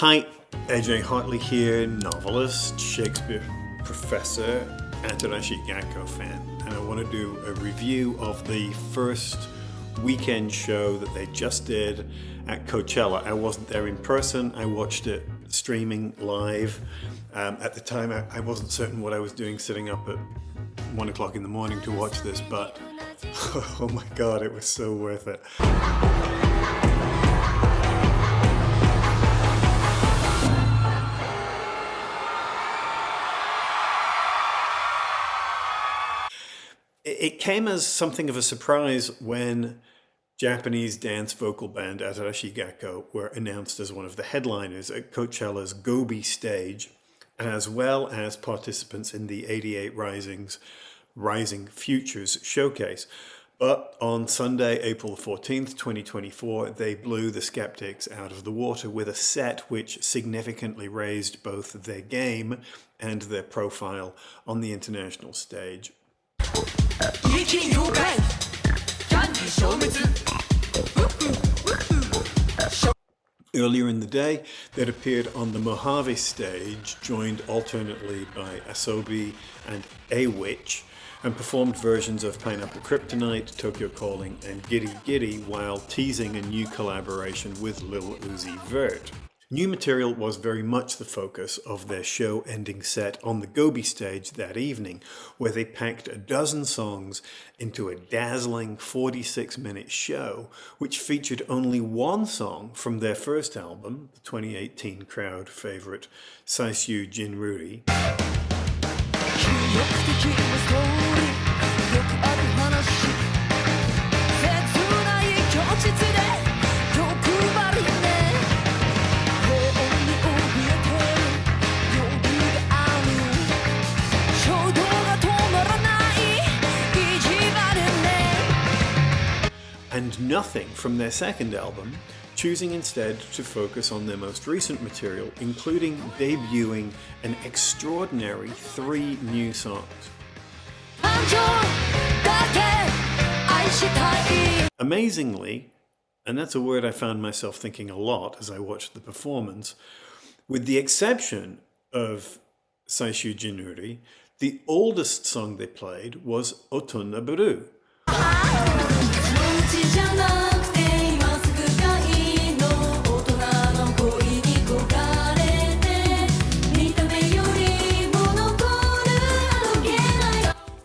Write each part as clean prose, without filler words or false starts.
Hi, AJ Hartley here, novelist, Shakespeare professor, Atarashii Gakko fan, and I want to do a review of the first weekend show that they just did at Coachella. I wasn't there in person, I watched it streaming live. At the time I wasn't certain what I was doing sitting up at 1 o'clock in the morning to watch this, but oh my god, it was so worth it. It came as something of a surprise when Japanese dance vocal band Atarashii Gakko were announced as one of the headliners at Coachella's Gobi stage, as well as participants in the 88 Rising Futures showcase. But on Sunday, April 14th, 2024, they blew the skeptics out of the water with a set which significantly raised both their game and their profile on the international stage. Earlier in the day, they'd appeared on the Mojave stage, joined alternately by Asobi and A-Witch, and performed versions of Pineapple Kryptonite, Tokyo Calling, and Giddy Giddy while teasing a new collaboration with Lil Uzi Vert. New material was very much the focus of their show-ending set on the Gobi stage that evening, where they packed a dozen songs into a dazzling 46-minute show, which featured only one song from their first album, the 2018 crowd favorite Saisyu Jinruri. And nothing from their second album, choosing instead to focus on their most recent material, including debuting an extraordinary 3 new songs. Amazingly, and that's a word I found myself thinking a lot as I watched the performance, with the exception of Saisyu Jinruri, the oldest song they played was Otonna Buru.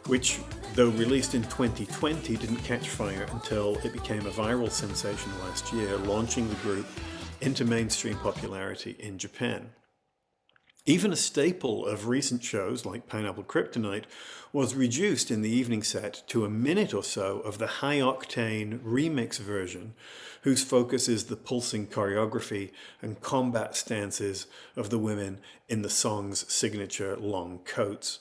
Which, though released in 2020, didn't catch fire until it became a viral sensation last year, launching the group into mainstream popularity in Japan. Even a staple of recent shows like Pineapple Kryptonite was reduced in the evening set to a minute or so of the high-octane remix version, whose focus is the pulsing choreography and combat stances of the women in the song's signature long coats.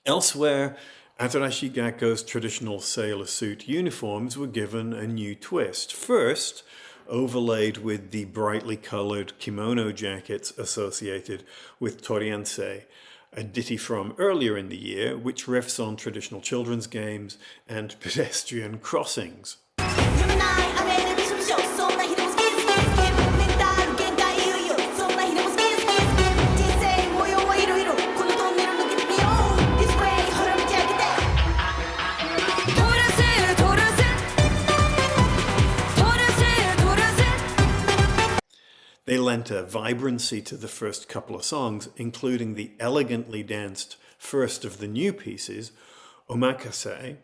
Elsewhere, Atarashii Gakko's traditional sailor suit uniforms were given a new twist. First, overlaid with the brightly colored kimono jackets associated with Toriansei, a ditty from earlier in the year which riffs on traditional children's games and pedestrian crossings. They lent a vibrancy to the first couple of songs, including the elegantly danced first of the new pieces, Omakase,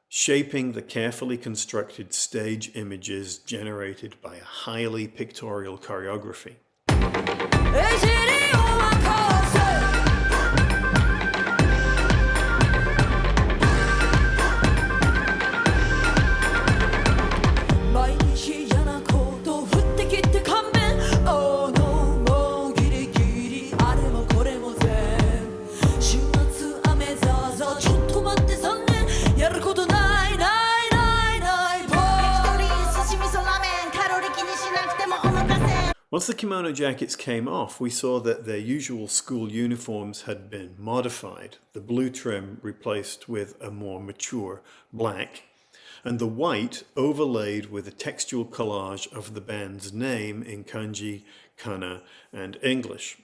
shaping the carefully constructed stage images generated by a highly pictorial choreography. Once the kimono jackets came off, we saw that their usual school uniforms had been modified, the blue trim replaced with a more mature black, and the white overlaid with a textual collage of the band's name in kanji, kana, and English.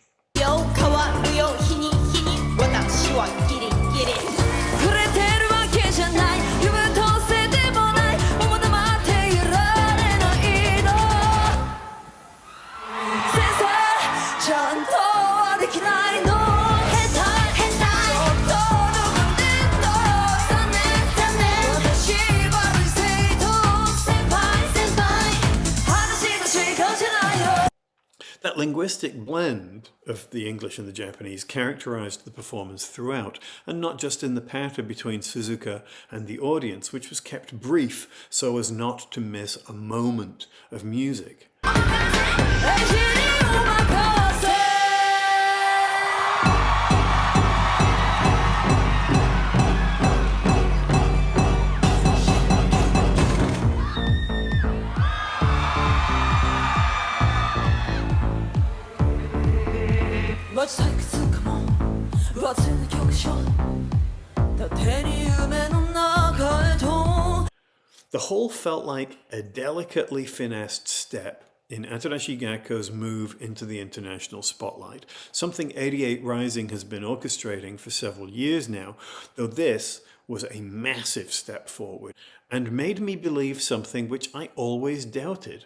That linguistic blend of the English and the Japanese characterized the performance throughout, and not just in the patter between Suzuka and the audience, which was kept brief so as not to miss a moment of music. The whole felt like a delicately finessed step in Atarashii Gakko's move into the international spotlight, something 88 Rising has been orchestrating for several years now, though this was a massive step forward and made me believe something which I always doubted,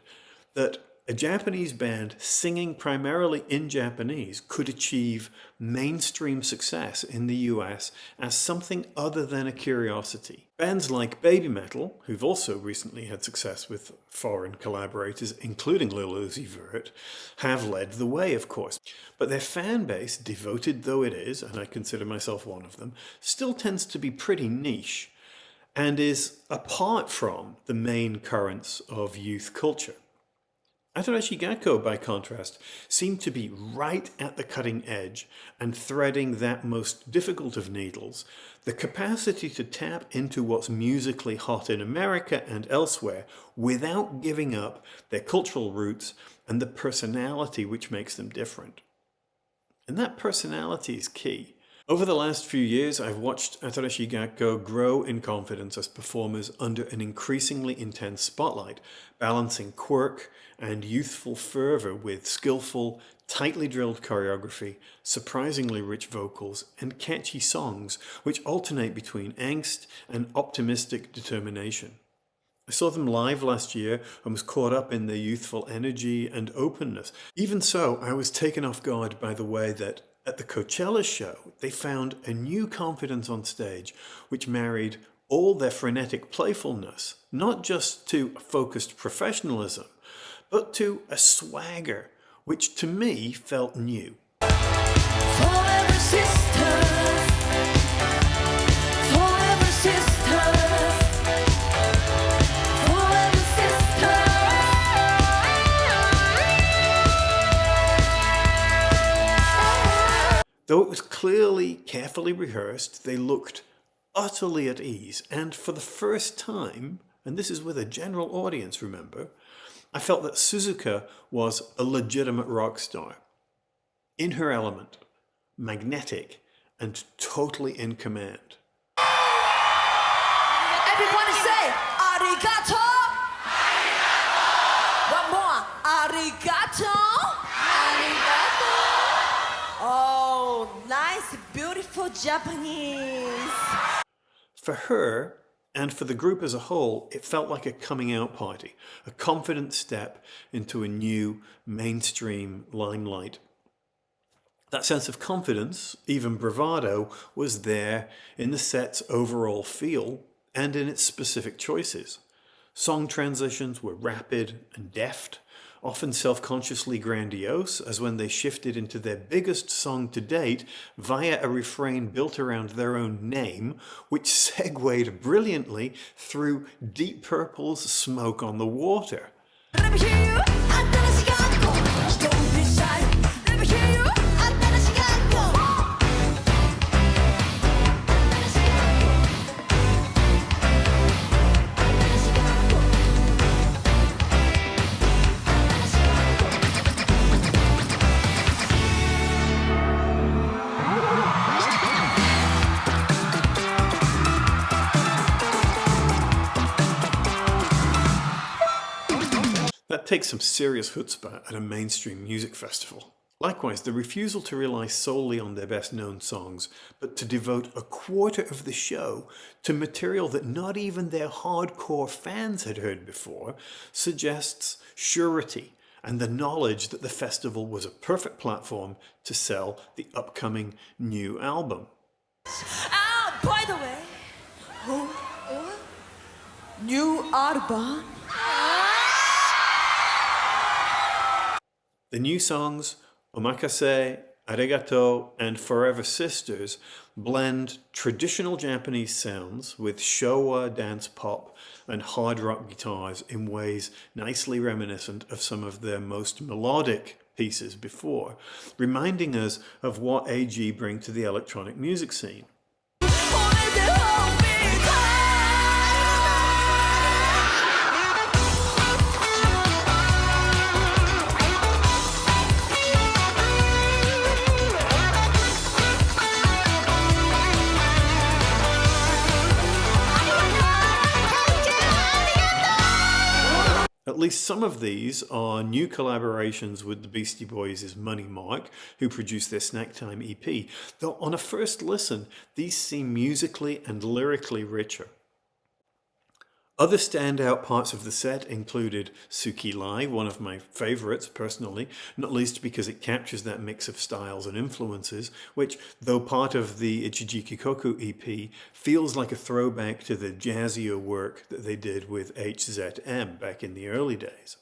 that a Japanese band singing primarily in Japanese could achieve mainstream success in the US as something other than a curiosity. Bands like Baby Metal, who've also recently had success with foreign collaborators, including Lil Uzi Vert, have led the way, of course. But their fan base, devoted though it is, and I consider myself one of them, still tends to be pretty niche and is apart from the main currents of youth culture. Atarashii Gakko, by contrast, seemed to be right at the cutting edge and threading that most difficult of needles, the capacity to tap into what's musically hot in America and elsewhere without giving up their cultural roots and the personality which makes them different. And that personality is key. Over the last few years, I've watched Atarashii Gakko grow in confidence as performers under an increasingly intense spotlight, balancing quirk and youthful fervor with skillful, tightly drilled choreography, surprisingly rich vocals, and catchy songs which alternate between angst and optimistic determination. I saw them live last year and was caught up in their youthful energy and openness. Even so, I was taken off guard by the way that at the Coachella show, they found a new confidence on stage which married all their frenetic playfulness, not just to focused professionalism, but to a swagger which to me felt new. Forever sisters, forever sisters, forever sisters. Though it was clearly carefully rehearsed, they looked utterly at ease, and for the first time, and this is with a general audience, remember, I felt that Suzuka was a legitimate rock star, in her element, magnetic, and totally in command. Everybody say arigato. One more, arigato. Arigato. Oh, nice, beautiful Japanese. For her, and for the group as a whole, it felt like a coming out party, a confident step into a new mainstream limelight. That sense of confidence, even bravado, was there in the set's overall feel and in its specific choices. Song transitions were rapid and deft, often self-consciously grandiose, as when they shifted into their biggest song to date via a refrain built around their own name, which segued brilliantly through Deep Purple's Smoke on the Water. Let me hear you, Atarashii Gakko. Don't be shy. Let me hear you, Atarashii Gakko. That takes some serious chutzpah at a mainstream music festival. Likewise, the refusal to rely solely on their best-known songs, but to devote a quarter of the show to material that not even their hardcore fans had heard before, suggests surety and the knowledge that the festival was a perfect platform to sell the upcoming new album. Ah, by the way, new album. The new songs, Omakase, Arigato, and Forever Sisters blend traditional Japanese sounds with Showa dance pop and hard rock guitars in ways nicely reminiscent of some of their most melodic pieces before, reminding us of what AG bring to the electronic music scene. At least some of these are new collaborations with the Beastie Boys' Money Mark, who produced their Snack Time EP, though on a first listen, these seem musically and lyrically richer. Other standout parts of the set included Suki Lai, one of my favorites personally, not least because it captures that mix of styles and influences, which, though part of the Ichijiki Koku EP, feels like a throwback to the jazzier work that they did with HZM back in the early days.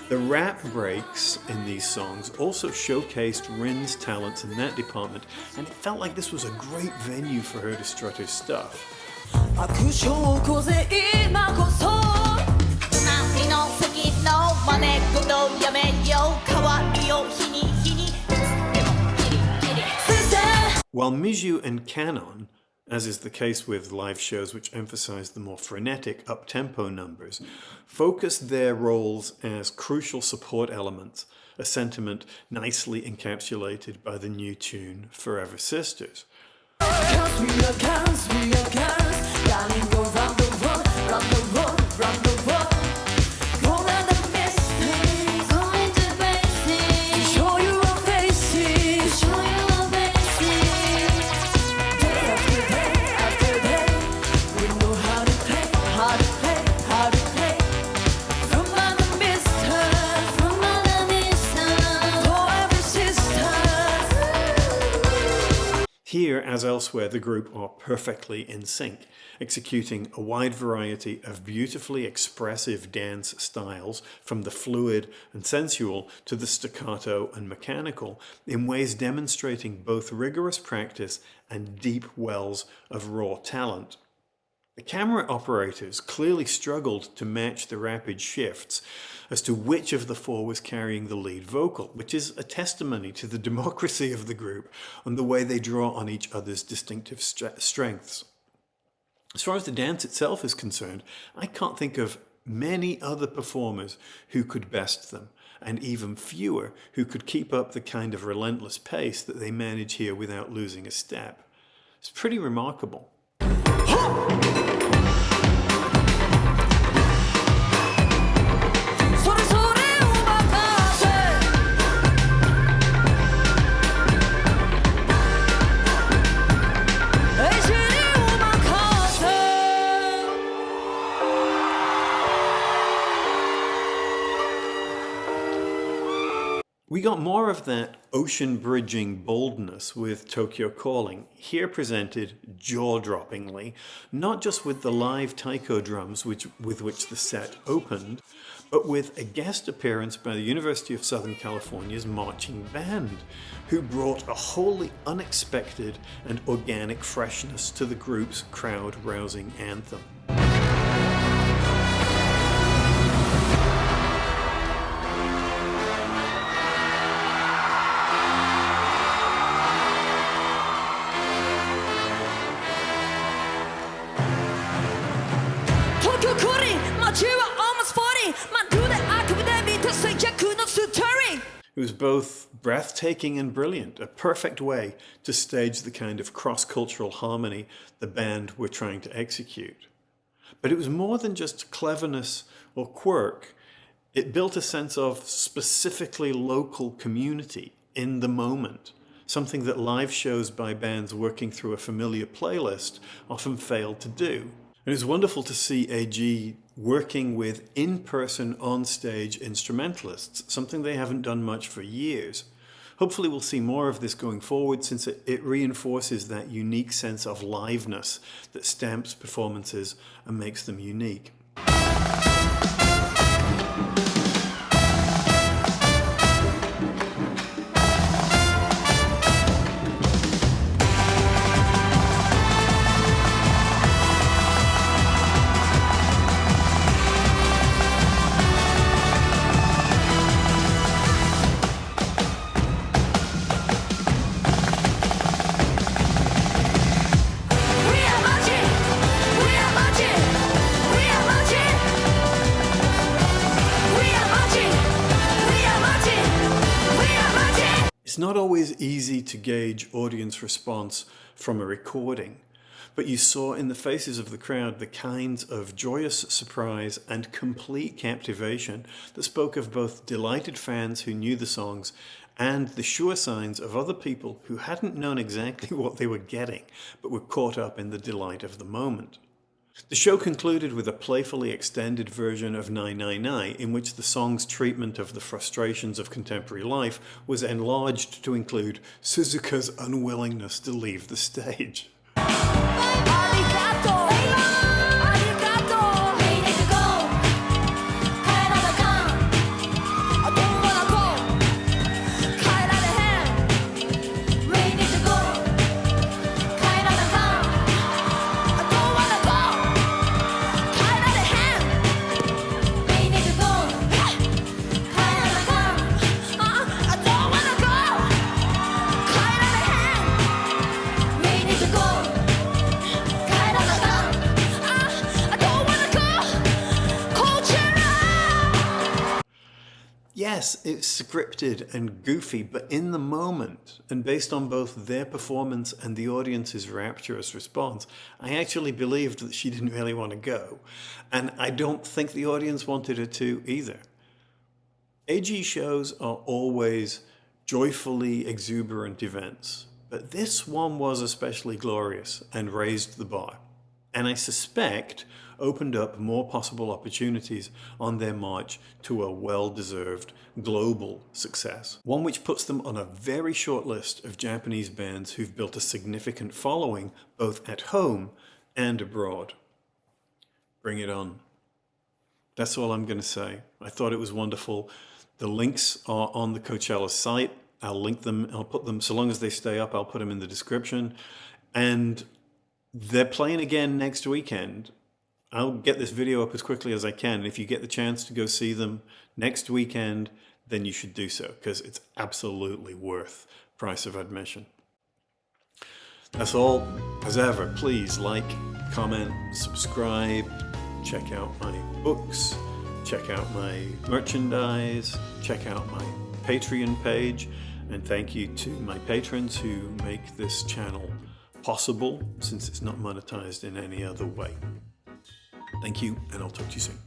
The rap breaks in these songs also showcased Rin's talents in that department, and it felt like this was a great venue for her to strut her stuff. While Miju and Canon, as is the case with live shows which emphasize the more frenetic, up-tempo numbers, focus their roles as crucial support elements, a sentiment nicely encapsulated by the new tune Forever Sisters. Here, as elsewhere, the group are perfectly in sync, executing a wide variety of beautifully expressive dance styles, from the fluid and sensual to the staccato and mechanical, in ways demonstrating both rigorous practice and deep wells of raw talent. The camera operators clearly struggled to match the rapid shifts as to which of the four was carrying the lead vocal, which is a testimony to the democracy of the group and the way they draw on each other's distinctive strengths. As far as the dance itself is concerned, I can't think of many other performers who could best them, and even fewer who could keep up the kind of relentless pace that they manage here without losing a step. It's pretty remarkable. We got more of that ocean-bridging boldness with Tokyo Calling, here presented jaw-droppingly, not just with the live taiko drums with which the set opened, but with a guest appearance by the University of Southern California's marching band, who brought a wholly unexpected and organic freshness to the group's crowd-rousing anthem. was both breathtaking and brilliant, a perfect way to stage the kind of cross-cultural harmony the band were trying to execute. But it was more than just cleverness or quirk. It built a sense of specifically local community in the moment, something that live shows by bands working through a familiar playlist often fail to do. It was wonderful to see AG working with in-person on-stage instrumentalists, something they haven't done much for years. Hopefully we'll see more of this going forward, since it reinforces that unique sense of liveness that stamps performances and makes them unique. It's not always easy to gauge audience response from a recording, but you saw in the faces of the crowd the kinds of joyous surprise and complete captivation that spoke of both delighted fans who knew the songs and the sure signs of other people who hadn't known exactly what they were getting, but were caught up in the delight of the moment. The show concluded with a playfully extended version of 999, in which the song's treatment of the frustrations of contemporary life was enlarged to include Suzuka's unwillingness to leave the stage. Yes, it's scripted and goofy, but in the moment, and based on both their performance and the audience's rapturous response, I actually believed that she didn't really want to go. And I don't think the audience wanted her to either. AG shows are always joyfully exuberant events, but this one was especially glorious and raised the bar. And I suspect opened up more possible opportunities on their march to a well-deserved global success. One which puts them on a very short list of Japanese bands who've built a significant following both at home and abroad. Bring it on. That's all I'm going to say. I thought it was wonderful. The links are on the Coachella site. I'll link them. I'll put them, so long as they stay up, I'll put them in the description. And they're playing again next weekend. I'll get this video up as quickly as I can. If you get the chance to go see them next weekend, then you should do so, because it's absolutely worth price of admission. That's all. As ever, please like, comment, subscribe, check out my books, check out my merchandise, check out my Patreon page, and thank you to my patrons who make this channel possible, since it's not monetized in any other way. Thank you, and I'll talk to you soon.